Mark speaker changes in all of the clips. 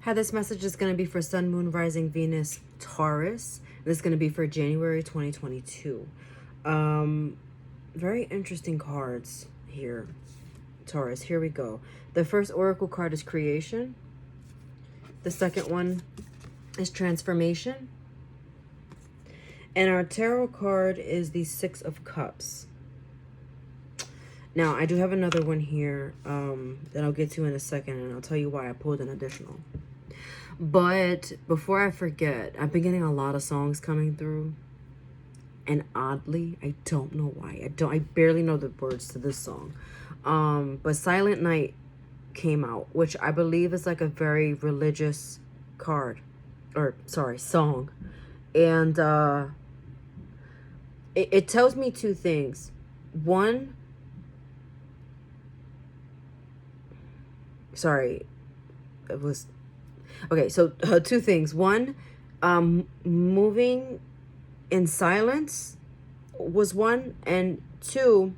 Speaker 1: Hi, this message is going to be for Sun, Moon, Rising, Venus, Taurus. This is going to be for January 2022. Very interesting cards here, Taurus. Here we go. The first oracle card is creation. The second one is transformation. And our tarot card is the Six of Cups. Now, I do have another one here that I'll get to in a second, and I'll tell you why I pulled an additional. But before I forget, I've been getting a lot of songs coming through. And oddly, I don't know why. I barely know the words to this song. But Silent Night came out, which I believe is like a very religious card. Or, sorry, song. And it tells me two things. One, sorry, it was... Okay, so two things. One, moving in silence was one, and two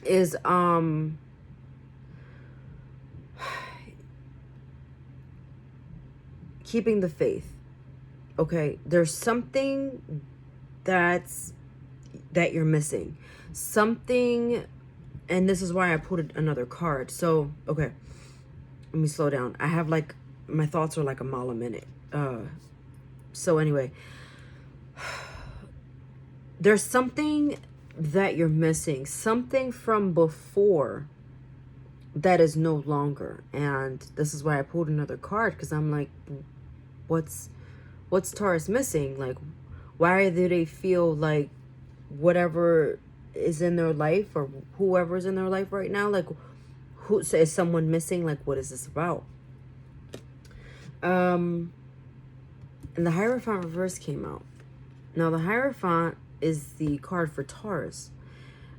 Speaker 1: is keeping the faith. Okay, there's something that you're missing. Something, and this is why I put another card. So, okay, let me slow down. I have like, my thoughts are like a mile a minute. So anyway, there's something that you're missing, something from before that is no longer. And this is why I pulled another card, because I'm like, what's Taurus missing? Like, why do they feel like whatever is in their life, or whoever's in their life right now, like, who is someone missing? Like, what is this about? And the Hierophant reverse came out. Now, the Hierophant is the card for Taurus.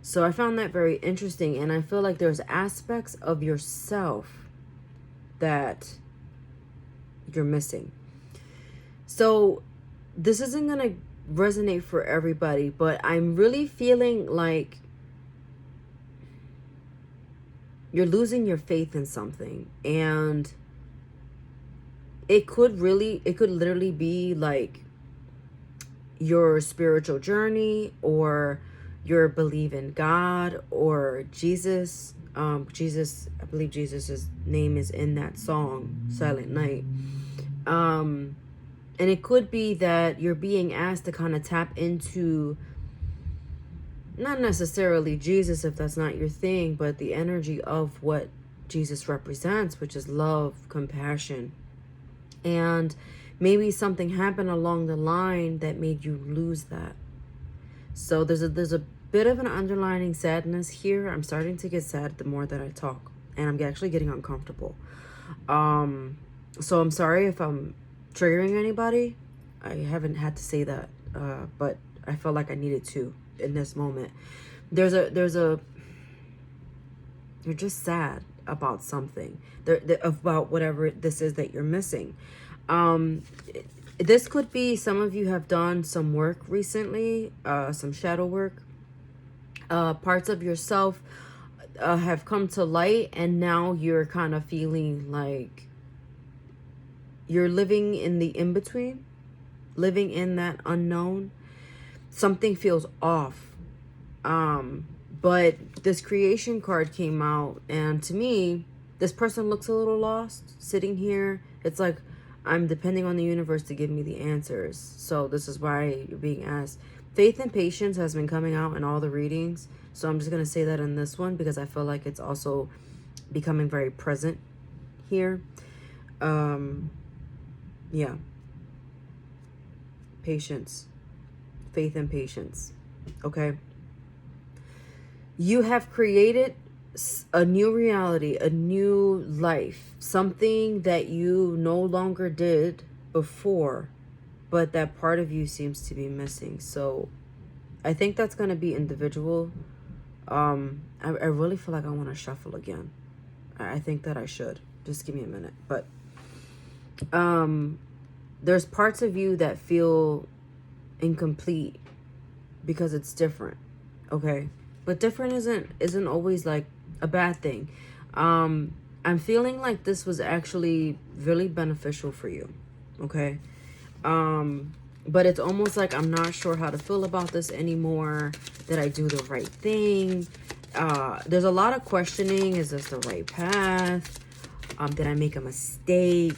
Speaker 1: So I found that very interesting. And I feel like there's aspects of yourself that you're missing. So this isn't going to resonate for everybody, but I'm really feeling like you're losing your faith in something. And it could literally be like your spiritual journey, or your belief in God, or Jesus. Jesus, I believe Jesus' name is in that song, Silent Night. And it could be that you're being asked to kind of tap into, not necessarily Jesus if that's not your thing, but the energy of what Jesus represents, which is love, compassion. And maybe something happened along the line that made you lose that. So there's a bit of an underlying sadness here. I'm starting to get sad the more that I talk, and I'm actually getting uncomfortable. So I'm sorry if I'm triggering anybody. I haven't had to say that, but I felt like I needed to in this moment. You're just sad about something, about whatever this is that you're missing. This could be, some of you have done some work recently, some shadow work. Parts of yourself have come to light, and now you're kind of feeling like you're living in the in-between, living in that unknown. Something feels off. But this creation card came out, and to me, this person looks a little lost sitting here. It's like, I'm depending on the universe to give me the answers. So this is why you're being asked. Faith and patience has been coming out in all the readings. So I'm just going to say that in this one, because I feel like it's also becoming very present here. Yeah. Patience. Faith and patience. Okay. You have created a new reality, a new life, something that you no longer did before, but that part of you seems to be missing. So I think that's going to be individual. I really feel like I want to shuffle again. I think that I should. Just give me a minute. But there's parts of you that feel incomplete because it's different. Okay. But different isn't always like a bad thing. I I'm feeling like this was actually really beneficial for you. Okay. But it's almost like I'm not sure how to feel about this anymore. Did I do the right thing? There's a lot of questioning. Is this the right path? Did I make a mistake?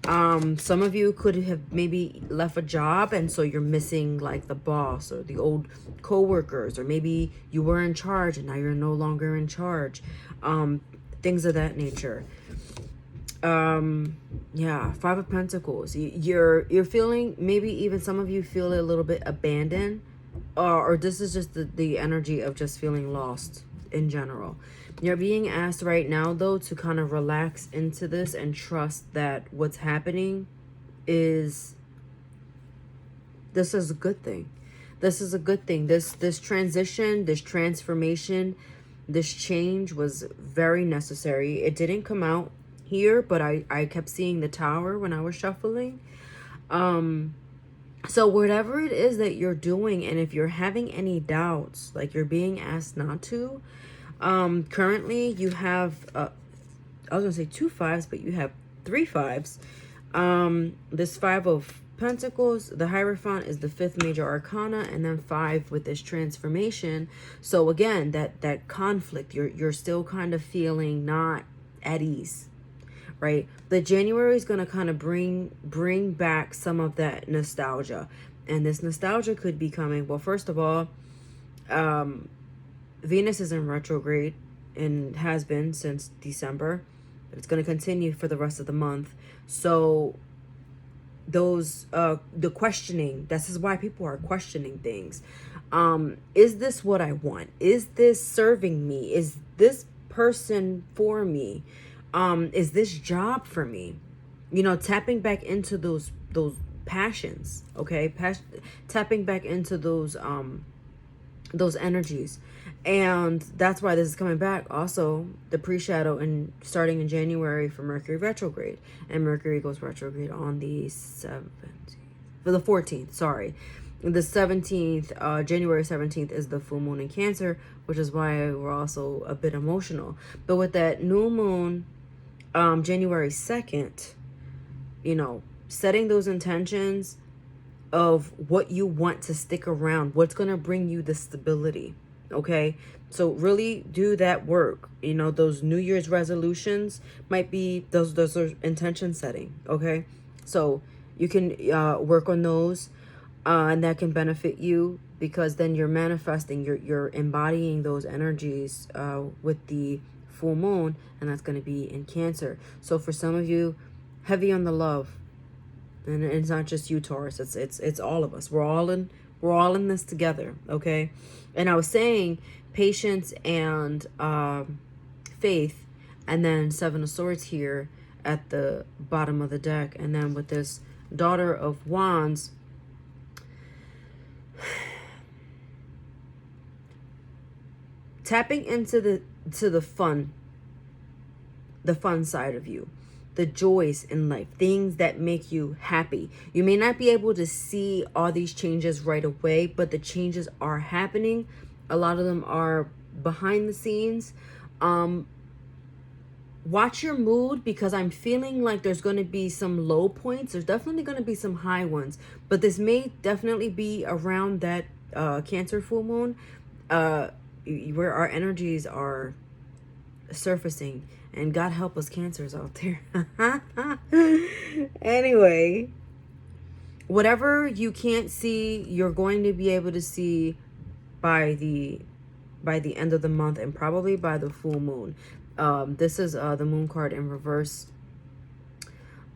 Speaker 1: Some of you could have maybe left a job, and so you're missing like the boss or the old co-workers, or maybe you were in charge and now you're no longer in charge. Things of that nature. Yeah, Five of Pentacles. You're feeling, maybe even some of you feel a little bit abandoned, or this is just the energy of just feeling lost in general. You're being asked right now, though, to kind of relax into this and trust that what's happening is, this is a good thing. This is a good thing. This transition, this transformation, this change was very necessary. It didn't come out here, but I kept seeing the Tower when I was shuffling. So whatever it is that you're doing, and if you're having any doubts, like you're being asked not to, currently you have, I was gonna say 2 5s, but you have 3 5s. This 5 of Pentacles, the Hierophant, is the 5th major arcana, and then 5 with this transformation. So again, that conflict, you're still kind of feeling not at ease, right? The January is going to kind of bring back some of that nostalgia, and this nostalgia could be coming, well, first of all, Venus is in retrograde and has been since December. It's going to continue for the rest of the month. So those the questioning, this is why people are questioning things. Is this what I want? Is this serving me? Is this person for me? Is this job for me? You know, tapping back into those passions, okay? Tapping back into those energies. And that's why this is coming back. Also, the pre-shadow and starting in January for Mercury retrograde. And Mercury goes retrograde on the 17th. For the 14th, sorry. The 17th, January 17th is the full moon in Cancer, which is why we're also a bit emotional. But with that new moon, January 2nd, you know, setting those intentions of what you want to stick around, what's going to bring you the stability. Okay, so really do that work. You know, those New Year's resolutions might be those are intention setting. Okay, so you can work on those, and that can benefit you, because then you're manifesting, you're embodying those energies with the full moon, and that's going to be in Cancer. So for some of you, heavy on the love, and it's not just you, Taurus. It's all of us. We're all in this together. Okay. And I was saying patience and faith, and then 7 of Swords here at the bottom of the deck, and then with this Daughter of Wands, tapping into the fun side of you, the joys in life, things that make you happy. You may not be able to see all these changes right away, but the changes are happening. A lot of them are behind the scenes. Watch your mood, because I'm feeling like there's going to be some low points. There's definitely going to be some high ones, but this may definitely be around that Cancer full moon, where our energies are surfacing. And God help us Cancers out there. Anyway, whatever you can't see, you're going to be able to see by the end of the month, and probably by the full moon. This is the moon card in reverse.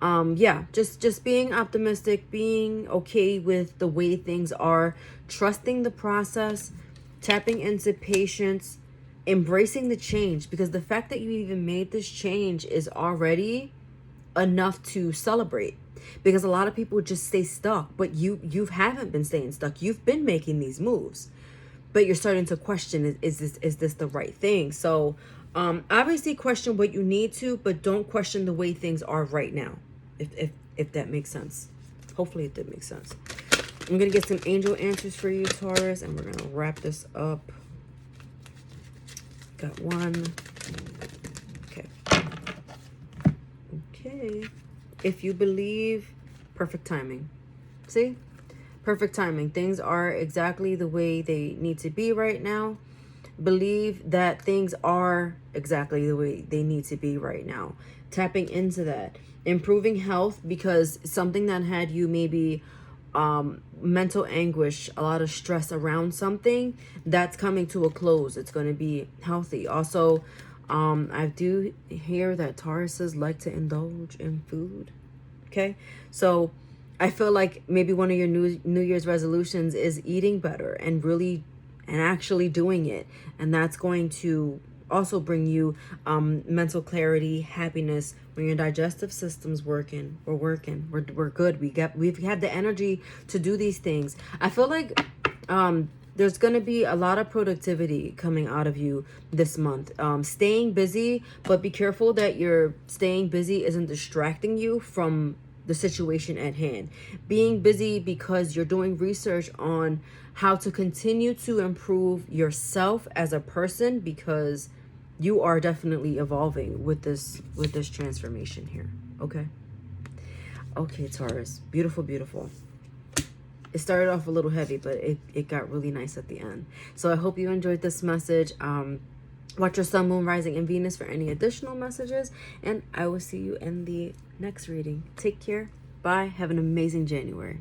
Speaker 1: Yeah, just being optimistic, being okay with the way things are, trusting the process, tapping into patience, embracing the change, because the fact that you even made this change is already enough to celebrate. Because a lot of people just stay stuck, but you haven't been staying stuck. You've been making these moves, but you're starting to question, is this the right thing? So obviously question what you need to, but don't question the way things are right now, if that makes sense. Hopefully it did make sense. I'm gonna get some angel answers for you, Taurus, and we're gonna wrap this up. Got one. Okay. Okay. If you believe, perfect timing. See? Perfect timing. Things are exactly the way they need to be right now. Believe that things are exactly the way they need to be right now. Tapping into that. Improving health, because something that had you maybe mental anguish, a lot of stress around something, that's coming to a close. It's going to be healthy. Also, I do hear that Tauruses like to indulge in food. Okay, so I feel like maybe one of your New Year's resolutions is eating better and really and actually doing it, and that's going to also bring you mental clarity, happiness. When your digestive system's working, we're good. We've had the energy to do these things. I feel like there's going to be a lot of productivity coming out of you this month. Staying busy, but be careful that your staying busy isn't distracting you from the situation at hand. Being busy because you're doing research on how to continue to improve yourself as a person, because you are definitely evolving with this transformation here. Okay, Taurus. Beautiful, beautiful. It started off a little heavy, but it got really nice at the end. So I hope you enjoyed this message. Watch your sun, moon, rising, and Venus for any additional messages. And I will see you in the next reading. Take care. Bye. Have an amazing January.